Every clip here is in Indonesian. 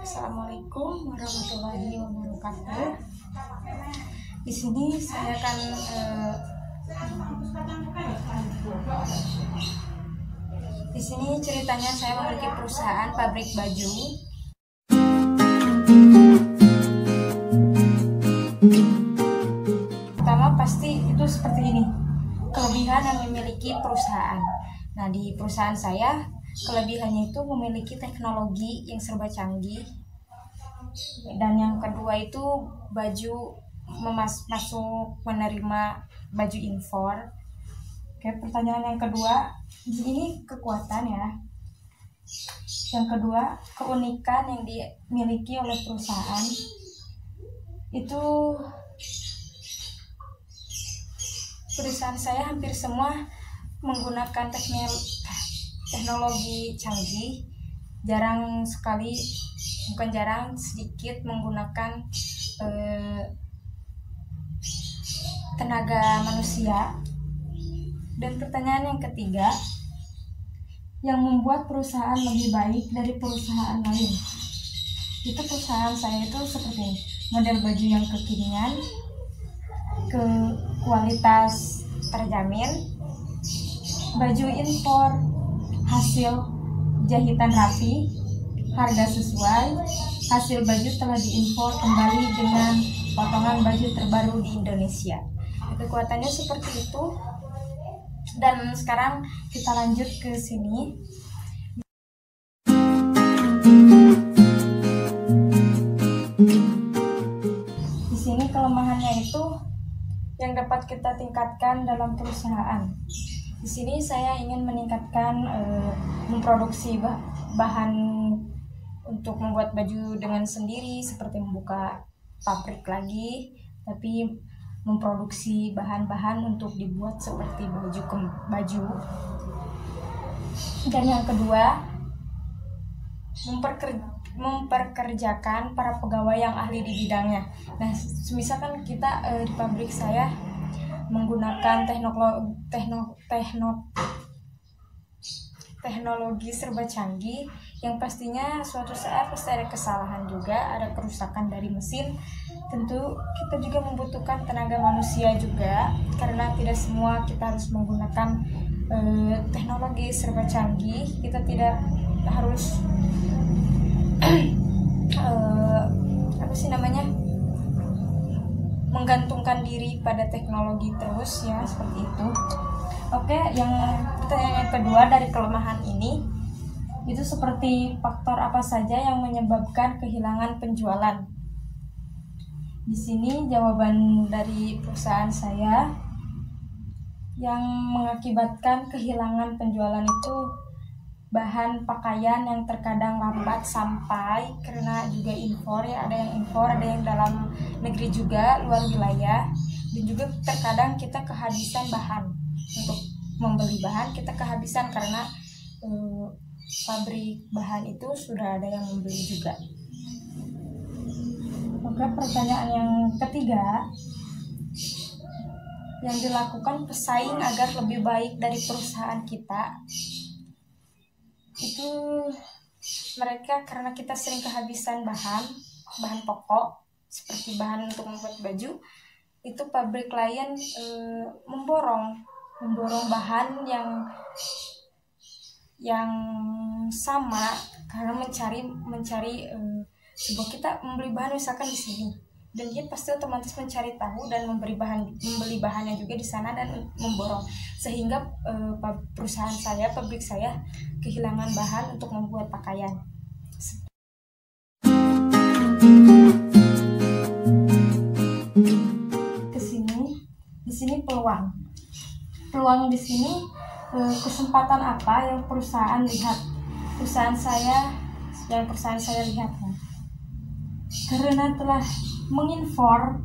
Assalamualaikum warahmatullahi wabarakatuh. Di sini saya akan di sini ceritanya saya memiliki perusahaan pabrik baju. Pertama pasti itu seperti ini, kelebihan yang memiliki perusahaan. Nah, di perusahaan saya kelebihannya itu memiliki teknologi yang serba canggih. Dan yang kedua itu baju masuk menerima baju impor. Oke, pertanyaan yang kedua, di sini kekuatan ya. Yang kedua, keunikan yang dimiliki oleh perusahaan itu perusahaan saya hampir semua menggunakan teknologi canggih. Jarang sekali, bukan jarang, sedikit menggunakan tenaga manusia. Dan pertanyaan yang ketiga, yang membuat perusahaan lebih baik dari perusahaan lain, itu perusahaan saya itu seperti ini, model baju yang kekinian, ke kualitas terjamin, baju impor, hasil jahitan rapi, harga sesuai, hasil baju telah diimpor kembali dengan potongan baju terbaru di Indonesia. Kekuatannya seperti itu. Dan sekarang kita lanjut ke sini. Di sini kelemahannya itu yang dapat kita tingkatkan dalam perusahaan. Di sini saya ingin meningkatkan memproduksi bahan untuk membuat baju dengan sendiri, seperti membuka pabrik lagi, tapi memproduksi bahan-bahan untuk dibuat seperti baju. Dan yang kedua, memperkerjakan para pegawai yang ahli di bidangnya. Nah, misalkan kita di pabrik saya menggunakan teknologi serba canggih, yang pastinya suatu saat pasti ada kesalahan juga, ada kerusakan dari mesin. Tentu kita juga membutuhkan tenaga manusia juga, karena tidak semua kita harus menggunakan teknologi serba canggih. Kita tidak harus menggantungkan diri pada teknologi terus ya, seperti itu. Oke, yang pertanyaan yang kedua dari kelemahan ini, itu seperti faktor apa saja yang menyebabkan kehilangan penjualan. Di sini jawaban dari perusahaan saya yang mengakibatkan kehilangan penjualan itu bahan pakaian yang terkadang lambat sampai karena juga impor ya, ada yang impor, ada yang dalam negeri juga, luar wilayah. Dan juga terkadang kita kehabisan bahan, untuk membeli bahan kita kehabisan karena pabrik bahan itu sudah ada yang membeli juga. Oke, pertanyaan yang ketiga, yang dilakukan pesaing agar lebih baik dari perusahaan kita itu mereka, karena kita sering kehabisan bahan pokok seperti bahan untuk membuat baju, itu pabrik lain memborong bahan yang sama, karena mencari sebuah, kita membeli bahan misalkan di sini, dan dia pasti otomatis mencari tahu dan membeli bahannya juga di sana dan memborong, sehingga pabrik saya kehilangan bahan untuk membuat pakaian. Di sini peluang di sini, kesempatan apa yang perusahaan saya lihat ya. Karena telah mengimpor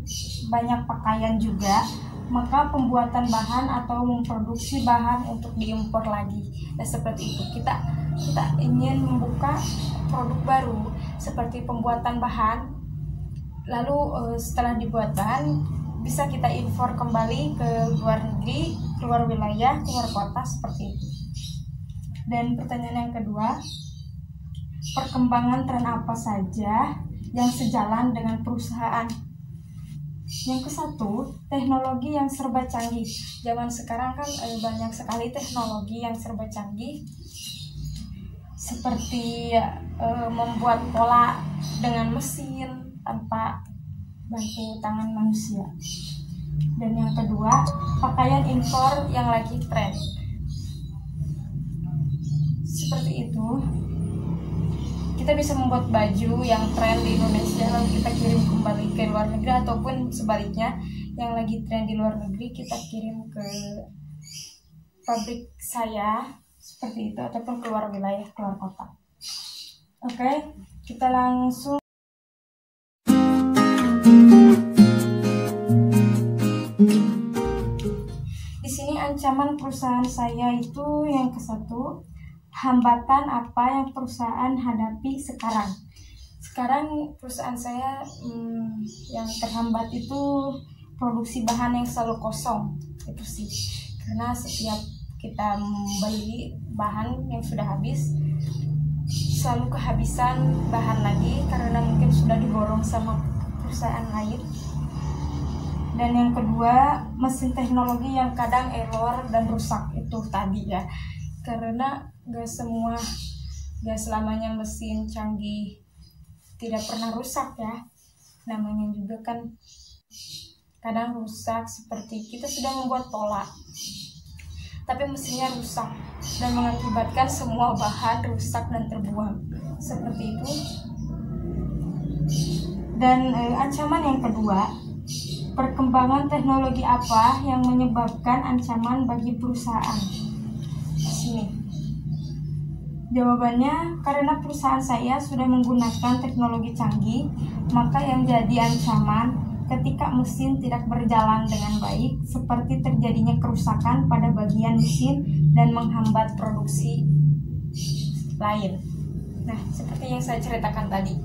banyak pakaian juga, maka pembuatan bahan atau memproduksi bahan untuk diimpor lagi. Dan seperti itu kita ingin membuka produk baru seperti pembuatan bahan, lalu setelah dibuat bahan bisa kita impor kembali ke luar negeri, keluar wilayah, keluar kota, seperti itu. Dan pertanyaan yang kedua, perkembangan tren apa saja yang sejalan dengan perusahaan. Yang ke-1, teknologi yang serba canggih. Zaman sekarang kan banyak sekali teknologi yang serba canggih, seperti membuat pola dengan mesin tanpa bantu tangan manusia. Dan yang kedua, pakaian impor yang lagi tren. Seperti itu, kita bisa membuat baju yang tren di Indonesia lalu kita kirim kembali ke luar negeri, ataupun sebaliknya, yang lagi tren di luar negeri kita kirim ke pabrik saya, seperti itu, ataupun keluar wilayah, keluar kota. Oke, kita langsung. Di sini ancaman perusahaan saya itu yang ke-1, hambatan apa yang perusahaan hadapi sekarang. Sekarang perusahaan saya yang terhambat itu produksi bahan yang selalu kosong, itu sih. Karena setiap kita membeli bahan yang sudah habis, selalu kehabisan bahan lagi karena mungkin sudah diborong sama perusahaan lain. Dan yang kedua, mesin teknologi yang kadang error dan rusak, itu tadi ya. Karena gak selamanya mesin canggih tidak pernah rusak ya. Namanya juga kan kadang rusak, seperti kita sudah membuat pola tapi mesinnya rusak dan mengakibatkan semua bahan rusak dan terbuang, seperti itu. Dan ancaman yang kedua, perkembangan teknologi apa yang menyebabkan ancaman bagi perusahaan? Sini jawabannya, karena perusahaan saya sudah menggunakan teknologi canggih, maka yang jadi ancaman ketika mesin tidak berjalan dengan baik, seperti terjadinya kerusakan pada bagian mesin dan menghambat produksi lain. Nah, seperti yang saya ceritakan tadi,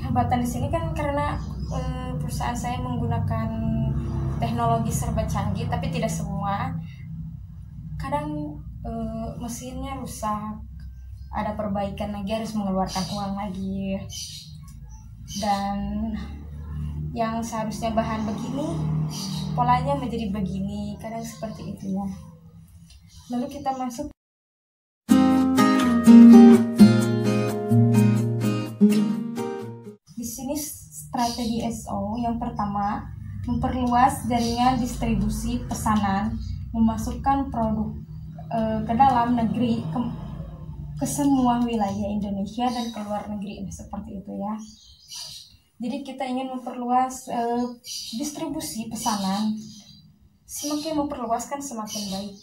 hambatan di sini kan karena perusahaan saya menggunakan teknologi serba canggih, tapi tidak semua. Kadang mesinnya rusak, ada perbaikan lagi, harus mengeluarkan uang lagi, dan yang seharusnya bahan begini polanya menjadi begini, kadang seperti itu ya. Lalu kita masuk di sini, strategi SO yang pertama, memperluas jaringan distribusi pesanan, memasukkan produk ke dalam negeri, ke semua wilayah Indonesia dan ke luar negeri. Seperti itu ya. Jadi kita ingin memperluas distribusi pesanan. Semakin memperluas kan semakin baik.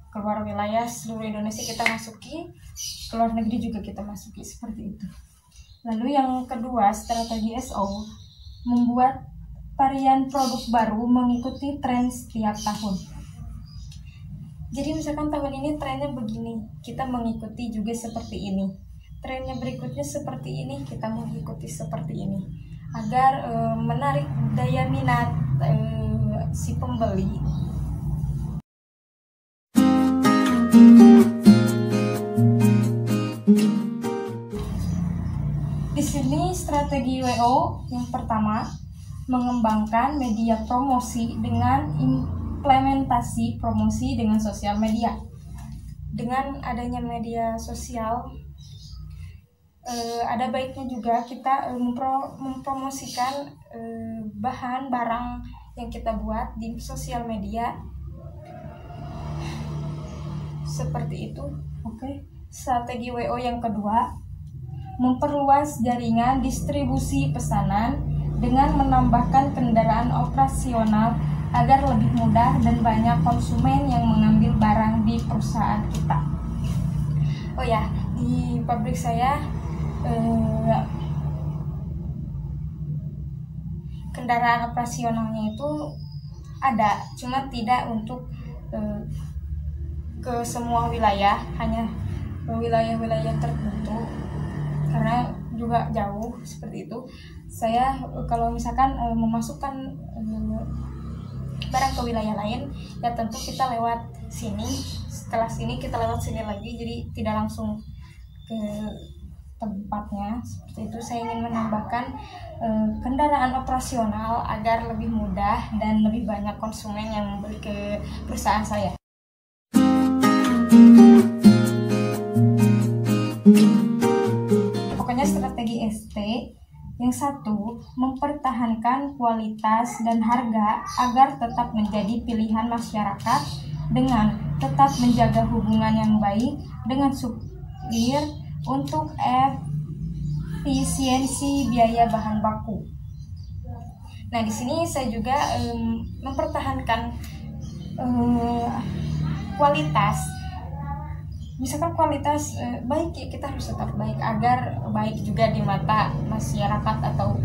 Keluar wilayah seluruh Indonesia kita masuki, ke luar negeri juga kita masuki, seperti itu. Lalu yang kedua, strategi SO, membuat varian produk baru mengikuti tren setiap tahun. Jadi misalkan tahun ini trennya begini, kita mengikuti juga seperti ini. Trennya berikutnya seperti ini, kita mengikuti seperti ini, agar menarik daya minat si pembeli. Di sini strategi WO yang pertama, mengembangkan media promosi dengan implementasi promosi dengan sosial media. Dengan adanya media sosial, ada baiknya juga kita mempromosikan bahan barang yang kita buat di sosial media, seperti itu. Oke. Strategi WO yang kedua, memperluas jaringan distribusi pesanan dengan menambahkan kendaraan operasional agar lebih mudah dan banyak konsumen yang mengambil barang di perusahaan kita. Oh ya, di pabrik saya kendaraan operasionalnya itu ada, cuma tidak untuk ke semua wilayah, hanya wilayah-wilayah tertentu karena juga jauh, seperti itu. Saya kalau misalkan memasukkan barang ke wilayah lain, ya tentu kita lewat sini, setelah sini kita lewat sini lagi, jadi tidak langsung ke tempatnya. Seperti itu, saya ingin menambahkan kendaraan operasional agar lebih mudah dan lebih banyak konsumen yang membeli ke perusahaan saya. Pokoknya strategi ST yang satu, mempertahankan kualitas dan harga agar tetap menjadi pilihan masyarakat dengan tetap menjaga hubungan yang baik dengan supplier untuk efisiensi biaya bahan baku. Nah, di sini saya juga mempertahankan kualitas. Misalkan kualitas baik, ya kita harus tetap baik agar baik juga di mata masyarakat atau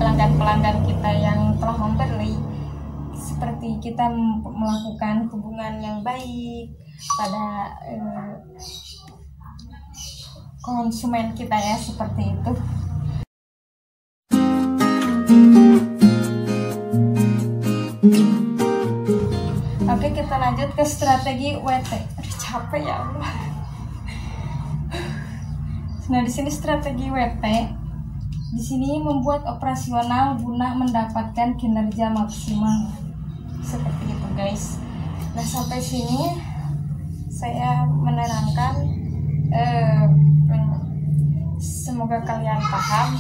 pelanggan-pelanggan kita yang telah membeli. Seperti kita melakukan hubungan yang baik pada konsumen kita ya, seperti itu. Oke, kita lanjut ke strategi WT. Aduh, capek ya Allah. Nah, di sini strategi WT. Di sini membuat operasional guna mendapatkan kinerja maksimal. Seperti itu, guys. Nah, sampai sini saya menerangkan. Semoga kalian paham.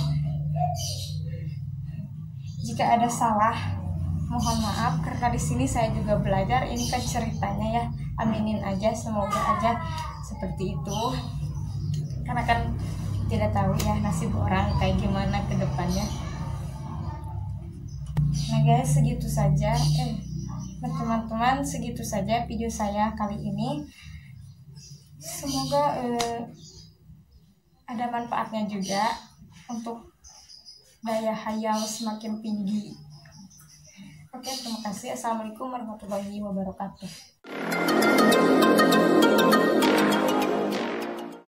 Jika ada salah, mohon maaf karena di sini saya juga belajar. Ini kan ceritanya ya, aminin aja, semoga aja seperti itu. Karena kan tidak tahu ya nasib orang kayak gimana ke depannya. Nah guys, segitu saja. Teman-teman, segitu saja video saya kali ini. Semoga ada manfaatnya juga untuk daya hayal semakin tinggi. Oke, terima kasih. Assalamualaikum warahmatullahi wabarakatuh.